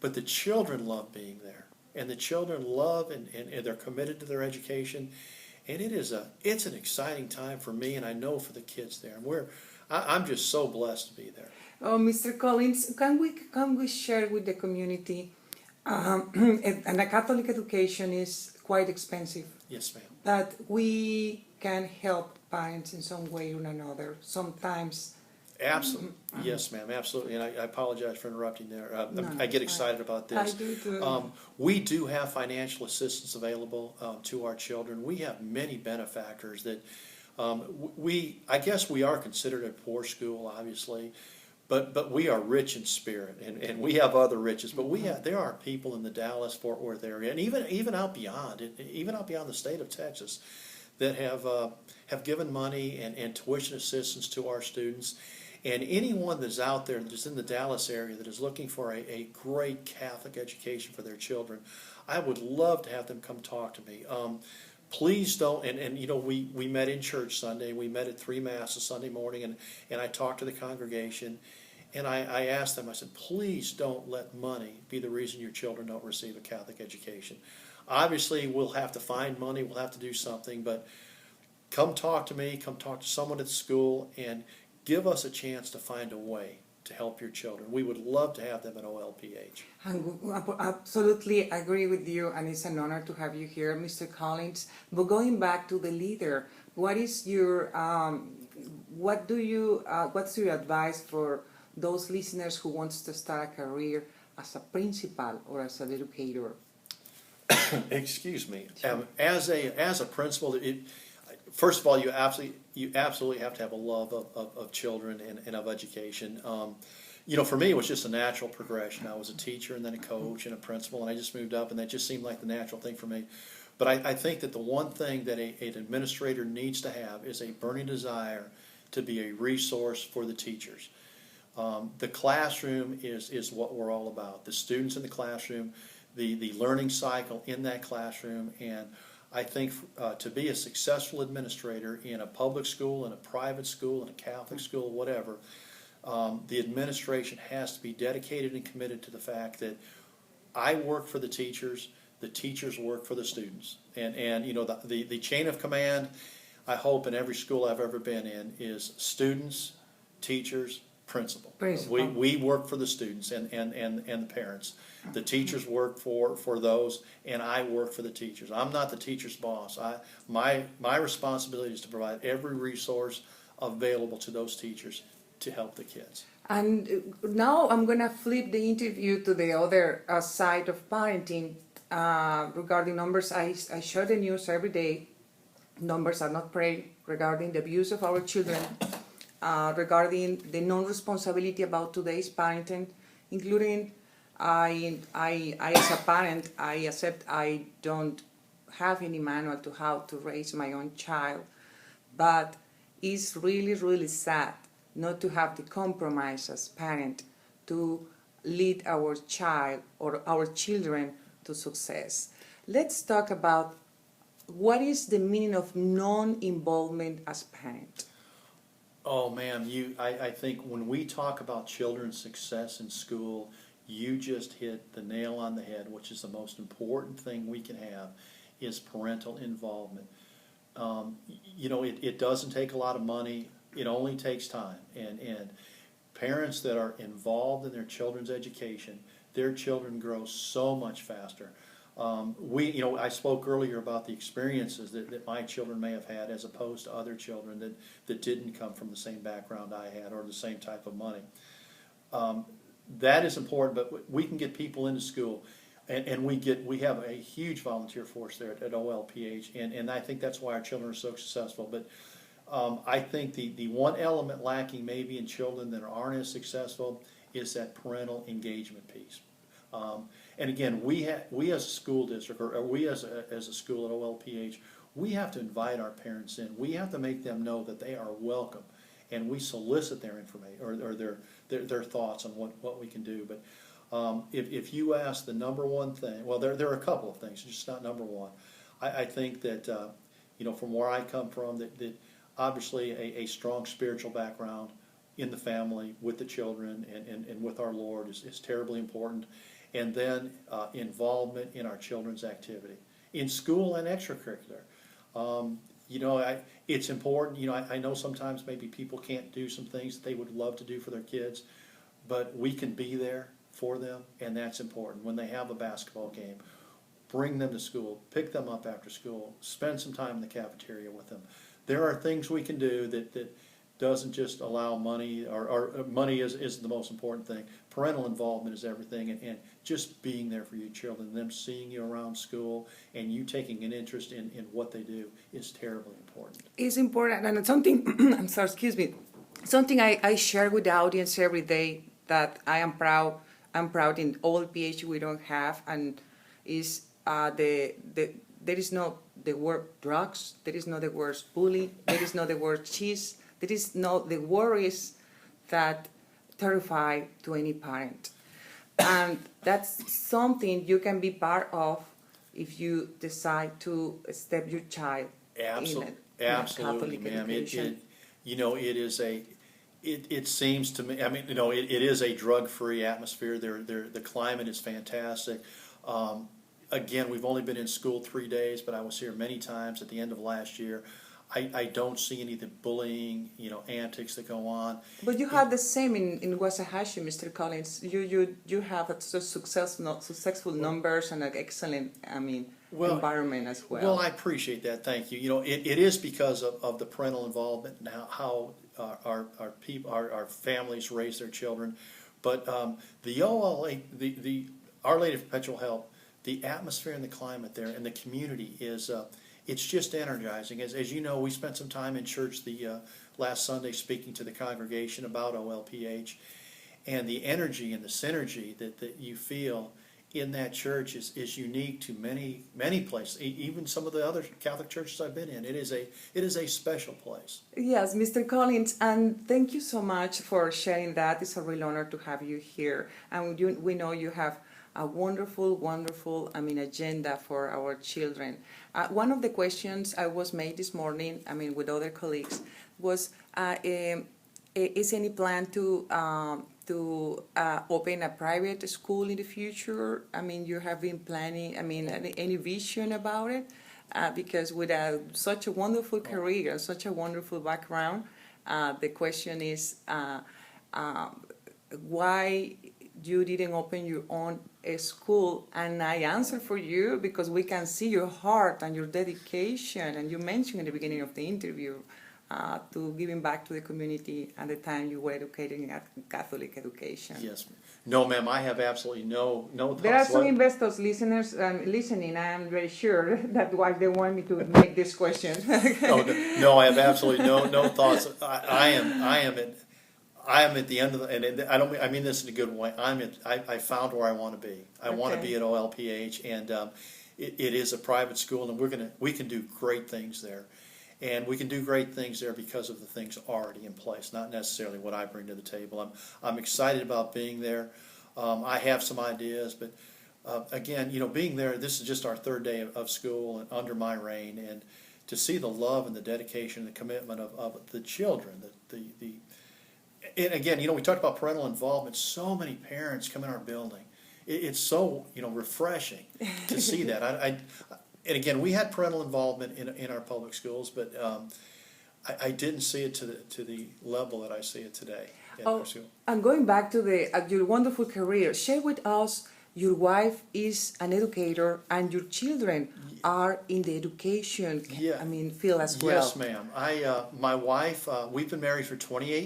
but the children love being there. And the children love and they're committed to their education. And it's an exciting time for me, and I know for the kids there. And I'm just so blessed to be there. Oh, Mr. Collins, can we share with the community? And a Catholic education is quite expensive. Yes, ma'am. That we can help parents in some way or another. Sometimes. Absolutely. Yes, ma'am. Absolutely. And I apologize for interrupting there. No, I get excited about this. I do too. We do have financial assistance available to our children. We have many benefactors that I guess we are considered a poor school, obviously, but we are rich in spirit, and we have other riches. But there are people in the Dallas-Fort Worth area, and even out beyond the state of Texas, that have given money and tuition assistance to our students. And anyone that's out there that's in the Dallas area that is looking for a great Catholic education for their children, I would love to have them come talk to me. Please don't, and you know, we met in church Sunday. We met at 3 Masses Sunday morning, and I talked to the congregation, and I asked them, I said, please don't let money be the reason your children don't receive a Catholic education. Obviously, we'll have to find money, we'll have to do something, but come talk to me, come talk to someone at the school, and give us a chance to find a way to help your children. We would love to have them at OLPH. I absolutely agree with you, and it's an honor to have you here, Mr. Collins. But going back to the leader, what is your what's your advice for those listeners who wants to start a career as a principal or as an educator? Excuse me. Sure. As a principal, first of all, you absolutely have to have a love of children and of education. You know, for me, it was just a natural progression. I was a teacher and then a coach and a principal, and I just moved up, and that just seemed like the natural thing for me. But I think that the one thing that an administrator needs to have is a burning desire to be a resource for the teachers. The classroom is what we're all about. The students in the classroom, the learning cycle in that classroom, and I think to be a successful administrator in a public school, in a private school, in a Catholic school, whatever, the administration has to be dedicated and committed to the fact that I work for the teachers work for the students. And you know, the chain of command, I hope in every school I've ever been in, is students, teachers, principal. We work for the students and the parents. The teachers work for those, and I work for the teachers. I'm not the teacher's boss. My responsibility is to provide every resource available to those teachers to help the kids. And now I'm going to flip the interview to the other side of parenting regarding numbers. I share the news every day. Numbers are not great regarding the abuse of our children, regarding the non-responsibility about today's parenting, including I as a parent, I accept I don't have any manual to how to raise my own child, but it's really, really sad not to have the compromise as parent to lead our child or our children to success. Let's talk about what is the meaning of non-involvement as parent. Oh man, I think when we talk about children's success in school, you just hit the nail on the head, which is the most important thing we can have, is parental involvement. You know, it doesn't take a lot of money. It only takes time. And parents that are involved in their children's education, their children grow so much faster. You know, I spoke earlier about the experiences that my children may have had as opposed to other children that didn't come from the same background I had or the same type of money. That is important, but we can get people into school, and we have a huge volunteer force there at OLPH, and I think that's why our children are so successful. But I think the one element lacking maybe in children that aren't as successful is that parental engagement piece. And again, we as a school district, or we as a school at OLPH, we have to invite our parents in. We have to make them know that they are welcome, and we solicit their information or their thoughts on what we can do. But if you ask the number one thing, well, there are a couple of things, just not number one. I think that you know, from where I come from, that obviously a strong spiritual background in the family with the children and with our Lord is terribly important. and then involvement in our children's activity, in school and extracurricular. You know, it's important, you know, I know sometimes maybe people can't do some things that they would love to do for their kids, but we can be there for them, and that's important. When they have a basketball game, bring them to school, pick them up after school, spend some time in the cafeteria with them. There are things we can do that doesn't just allow money, or money is the most important thing. Parental involvement is everything, and just being there for your children, them seeing you around school, and you taking an interest in what they do is terribly important. It's important, and it's something, I'm sorry, excuse me, something I share with the audience every day that I'm proud in all PH we don't have, and is there is no the word drugs, there is no the word bullying, there is no the word cheese, there is no the worries that terrify to any parent. And that's something you can be part of if you decide to step your child Absolutely, in a absolutely, Catholic ma'am. education. You know, it seems to me, I mean, you know, it is a drug-free atmosphere. The climate is fantastic. Again, we've only been in school 3 days, but I was here many times at the end of last year. I don't see any of the bullying, you know, antics that go on. But you have the same in Wasahashi, Mr. Collins. You have a successful numbers and an excellent, environment as well. Well, I appreciate that. Thank you. You know, it is because of the parental involvement and how our families raise their children. But the OLA, the Our Lady of Perpetual Help, the atmosphere and the climate there and the community is it's just energizing. As you know, we spent some time in church the last Sunday speaking to the congregation about OLPH, and the energy and the synergy that you feel in that church is unique to many places, even some of the other Catholic churches I've been in. It is a special place. Yes, Mr. Collins, and thank you so much for sharing that. It's a real honor to have you here, and we know you have a wonderful, agenda for our children. One of the questions I was made this morning, with other colleagues, was, is any plan to open a private school in the future? You have been planning, any vision about it? Because with such a wonderful career, such a wonderful background, the question is, why you didn't open your own school? And I answer for you because we can see your heart and your dedication, and you mentioned at the beginning of the interview to giving back to the community at the time you were educating at Catholic education. Yes. No, ma'am, I have absolutely no thoughts. There are some investors, listeners, listening. I am very sure that why they want me to make this question. No, I have absolutely no thoughts. I am at the end of the, and I mean this in a good way. I found where I want to be. I want to be at OLPH, and it is a private school, and we can do great things there, and we can do great things there because of the things already in place, not necessarily what I bring to the table. I'm excited about being there. I have some ideas, but again, being there, this is just our third day of school and under my reign, and to see the love and the dedication and the commitment of the children, and again, we talked about parental involvement. So many parents come in our building. It's so, refreshing to see that. And again, we had parental involvement in our public schools, but I didn't see it to the level that I see it today at our school. And going back to your wonderful career, share with us. Your wife is an educator, and your children are in the education, field as well. Yes, ma'am. My wife, we've been married for 28 years.